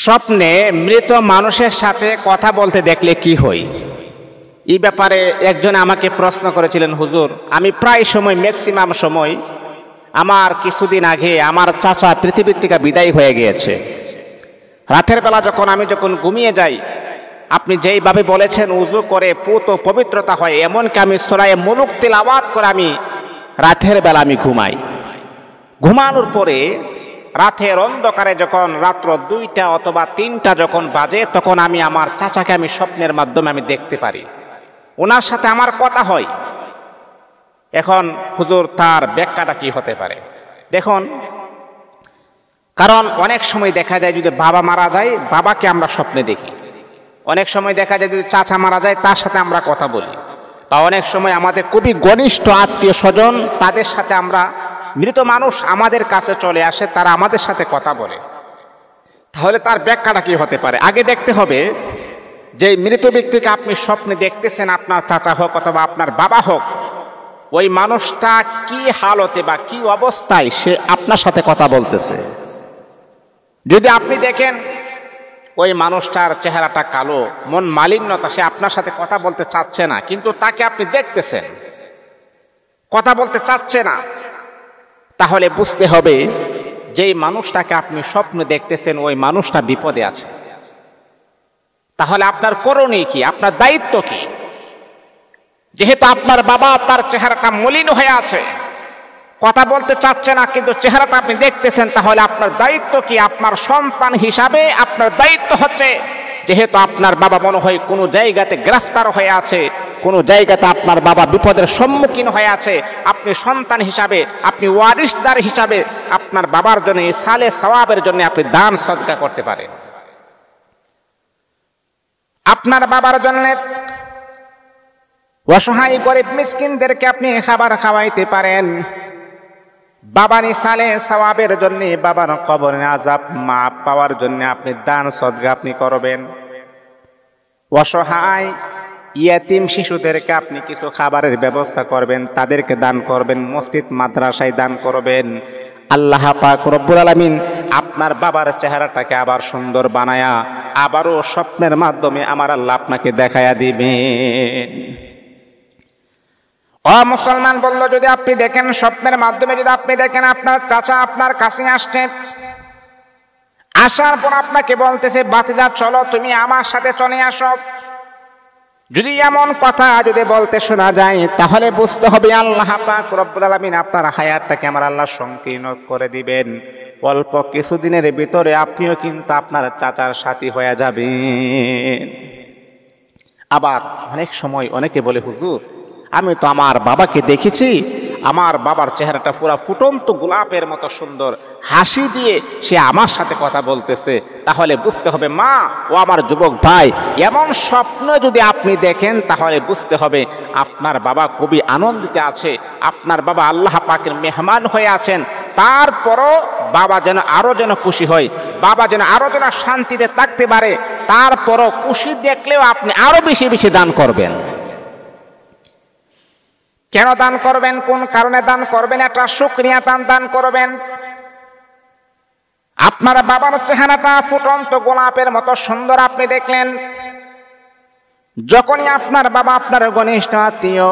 স্বপ্নে মৃত মানুষের সাথে কথা বলতে দেখলে কি হয়, এই ব্যাপারে একজন আমাকে প্রশ্ন করেছিলেন। হুজুর, আমি প্রায় সময় ম্যাক্সিমাম সময় আমার কিছুদিন আগে আমার চাচা পৃথিবীর থেকে বিদায় হয়ে গিয়েছে। রাতের বেলা আমি যখন ঘুমিয়ে যাই, আপনি যেইভাবে বলেছেন উযু করে পুত পবিত্রতা হয়, এমনকি আমি সূরা মুলুক তিলাওয়াত করে আমি রাতের বেলা আমি ঘুমাই। ঘুমানোর পরে রাতের অন্ধকারে যখন রাত্র 2টা অথবা 3টা যখন বাজে, তখন আমি আমার চাচাকে আমি স্বপ্নের মাধ্যমে আমি দেখতে পারি, ওনার সাথে আমার কথা হয়। এখন হুজুর, তার ব্যাখ্যাটা কি হতে পারে? দেখুন, কারণ অনেক সময় দেখা যায় যদি বাবা মারা যায়, বাবাকে আমরা স্বপ্নে দেখি। অনেক সময় দেখা যায় যদি চাচা মারা যায়, তার সাথে আমরা কথা বলি। বা অনেক সময় আমাদের খুবই ঘনিষ্ঠ আত্মীয় স্বজন, তাদের সাথে আমরা, মৃত মানুষ আমাদের কাছে চলে আসে, তারা আমাদের সাথে কথা বলে। তাহলে তার ব্যাখ্যাটা কি হতে পারে? আগে দেখতে হবে যে মৃত ব্যক্তিকে আপনি স্বপ্নে দেখতেছেন, আপনার চাচা হোক অথবা আপনার বাবা হোক, ওই মানুষটা কি হালতে বা কি অবস্থায় সে আপনার সাথে কথা বলতেছে। যদি আপনি দেখেন ওই মানুষটার চেহারাটা কালো, মন মালিন্যতা, সে আপনার সাথে কথা বলতে চাচ্ছে না, কিন্তু তাকে আপনি দেখতেছেন কথা বলতে চাচ্ছে না, তাহলে বুঝতে হবে যেই মানুষটাকে আপনি স্বপ্নে দেখতেছেন ওই মানুষটা বিপদে আছে। তাহলে আপনার করণীয় কি, আপনার দায়িত্ব কি? যেহেতু আপনার বাবা তার চেহারাটা মলিন হয়ে আছে, কথা বলতে চাচ্ছে না, কিন্তু চেহারাটা আপনি দেখতেছেন, তাহলে আপনার দায়িত্ব কি? আপনার সন্তান হিসাবে আপনার দায়িত্ব হচ্ছে, যেহেতু আপনার বাবা মনে হয় কোনো জায়গাতে গ্রেফতার হয়ে আছে, কোনো জায়গাতে আপনার বাবা বিপদের সম্মুখীন হয়ে আছে, আপনি সন্তান হিসাবে, আপনি ওয়ারিসদার হিসাবে আপনার বাবার জন্য সালে সওয়াবের জন্য আপনি দান সদকা করতে পারেন। আপনার বাবার জন্য অসহায় গরিব মিসকিনদেরকে আপনি খাবার খাওয়াইতে পারেন। বাবার সালে সওয়াবের জন্য, বাবার কবরের আযাব মাফ পাওয়ার জন্য আপনি দান সদকা আপনি করবেন। অসহায় ইয়াতিম শিশুদেরকে আপনি কিছু খাবারের ব্যবস্থা করবেন, তাদেরকে দান করবেন, মসজিদ মাদ্রাসায় দান করবেন। আল্লাহ পাক রব্বুল আলামিন আপনার বাবার চেহারাটাকে আবার সুন্দর বানায়া আবারও স্বপ্নের মাধ্যমে আমার আল্লাহ আপনাকে দেখায়া দিবেন। মুসলমান বলল, যদি আপনি দেখেন স্বপ্নের মাধ্যমে, যদি আপনি দেখেন আপনার চাচা আপনার কাছে আসছেন, আসার পর আপনাকে বলতেছে, বাতিজা চলো তুমি আমার সাথে চলে আসো, যদি এমন কথা যদি বলতে শোনা যায়, তাহলে বুঝতে হবে আল্লাহ পাক রব্বুল আলামিন আপনার হায়াতটাকে আমার আল্লাহ সংকীর্ণ করে দিবেন। অল্প কিছুদিনের ভিতরে আপনিও কিন্তু আপনার চাচার সাথী হয়ে যাবেন। আবার অনেক সময় অনেকে বলে, হুজুর আমি তো আমার বাবাকে দেখেছি, আমার বাবার চেহারাটা পুরা ফুটন্ত গোলাপের মতো সুন্দর, হাসি দিয়ে সে আমার সাথে কথা বলতেছে। তাহলে বুঝতে হবে মা ও আমার যুবক ভাই, এমন স্বপ্ন যদি আপনি দেখেন, তাহলে বুঝতে হবে আপনার বাবা খুবই আনন্দিত আছে, আপনার বাবা আল্লাহ পাকের মেহমান হয়ে আছেন। তারপরও বাবা যেন আরো যেন খুশি হয়, বাবা যেন আরো যেন শান্তিতে থাকতে পারে, তারপরও খুশি দেখলেও আপনি আরো বেশি বেশি দান করবেন। কেন দান করবেন, কোন কারণে দান করবেন? এটা শুকরিয়া দান করবেন। আপনার বাবার চেহারাটা ফুটন্ত গোলাপের মতো সুন্দর আপনি দেখলেন, যখনই আপনার বাবা আপনার ঘনিষ্ঠ আত্মীয়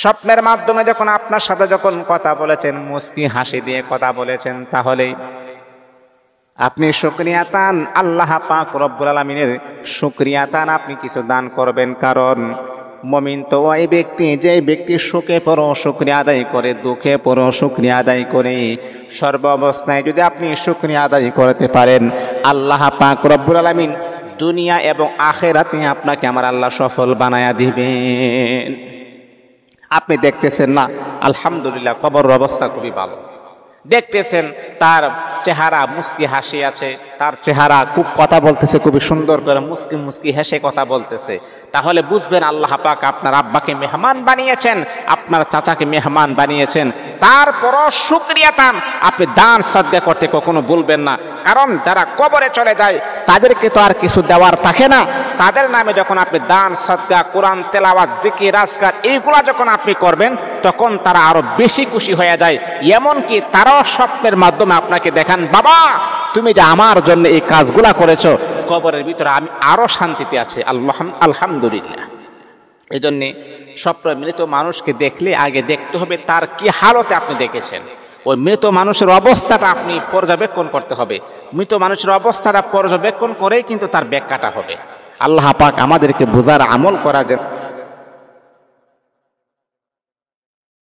স্বপ্নের মাধ্যমে যখন আপনার সাথে যখন কথা বলেছেন, মুস্কি হাসি দিয়ে কথা বলেছেন, তাহলে আপনি শুকরিয়া দান, আল্লাহ পাক রব্বুল আলামিনের শুকরিয়া দান আপনি কিছু দান করবেন। কারণ মুমিন তো ওই ব্যক্তি, যে ব্যক্তি সুখে পরও শুকরিয়া আদায় করে, দুঃখে পরও শুকরিয়া আদায় করে, সর্ব অবস্থায় যদি আপনি শুকরিয়া আদায় করতে পারেন, আল্লাহ পাক রব্বুল আলামিন দুনিয়া এবং আখিরাতে আপনাকে আমার আল্লাহ সফল বানায়া দিবেন। আপনি দেখতেছেন না, আলহামদুলিল্লাহ কবরের অবস্থা খুবই ভালো, দেখতেছেন তার চেহারা মুস্কি হাসি আছে, তার চেহারা খুব কথা বলতেছে, খুবই সুন্দর করে মুস্কি মুস্কি হেসে কথা বলতেছে, তাহলে বুঝবেন আল্লাহ পাক আপনার আব্বাকে মেহমান বানিয়েছেন, আপনার চাচাকে মেহমান বানিয়েছেন। তারপরও শুকরিয়া দান আপনি দান সদকা করতে কখনো ভুলবেন না। কারণ যারা কবরে চলে যায় তাদেরকে তো আর কিছু দেওয়ার থাকে না, তাদের নামে যখন আপনি দান সদকা, কোরআন তেলাওয়াত, জিকির আজকার এইগুলা যখন আপনি করবেন, তখন তারা আরো বেশি খুশি হয়ে যায়। এমনকি তারাও স্বপ্নের মাধ্যমে আপনাকে দেখান, বাবা তুমি যে আমার জন্য এই কাজগুলা করেছো, কবরের ভিতরে আমি আরো শান্তিতে আছি। আলহামদুলিল্লাহ। এই জন্যে স্বপ্ন মৃত মানুষকে দেখলে আগে দেখতে হবে তার কি হালতে আপনি দেখেছেন। ওই মৃত মানুষের অবস্থাটা আপনি পর্যবেক্ষণ করতে হবে। মৃত মানুষের অবস্থাটা পর্যবেক্ষণ করেই কিন্তু তার ব্যাখ্যাটা হবে। আল্লাহ পাক আমাদেরকে বোঝার আমল করার জন্য